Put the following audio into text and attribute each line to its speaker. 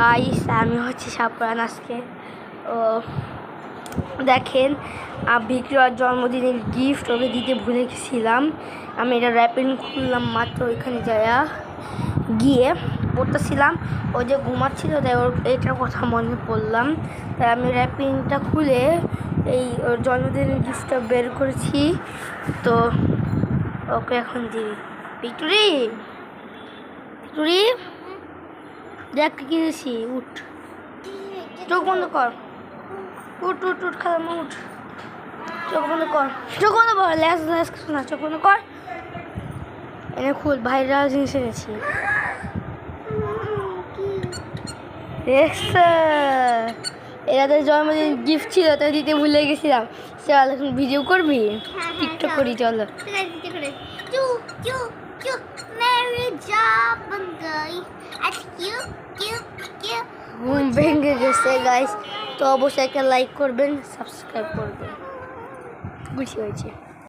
Speaker 1: Guys আমি হচ্ছে সাপরান আজকে। ও দেখেন বিক্রয়ের জন্মদিনের গিফট ওকে দিতে ভুলে গেছিলাম। আমি এটা র্যাপিং খুললাম মাত্র ওইখানে গিয়ে পড়তেছিলাম, ও যে ঘুমাচ্ছিল তাই ওর এটার কথা মনে পড়লাম, তাই আমি র্যাপিংটা খুলে এই ওর জন্মদিনের গিফটটা বের করেছি। তো ওকে এখন দিই। ভিক্টোরি ভিক্টোরি দেখ কি কিনেছি, উঠ, চোখ বন্ধ কর, উঠ উঠ উঠ খালাম, উঠ, চোখ বন্ধ কর, চোখ বন্ধ কর, ল্যাস ল্যাস না, চোখ বন্ধ কর, এনে খুল, ভাইরাল জিনিস এনেছি। এরা তো জন্মদিন গিফট ছিল, তো দিতে ভুলে গেছিলাম। চল এখন ভিডিও করবি, টিকটক করি, চলো। ঘুম ভেঙে গেছে গাইস, তো অবশ্যই একটা লাইক করবেন, সাবস্ক্রাইব করবেন, খুশি হয়েছে।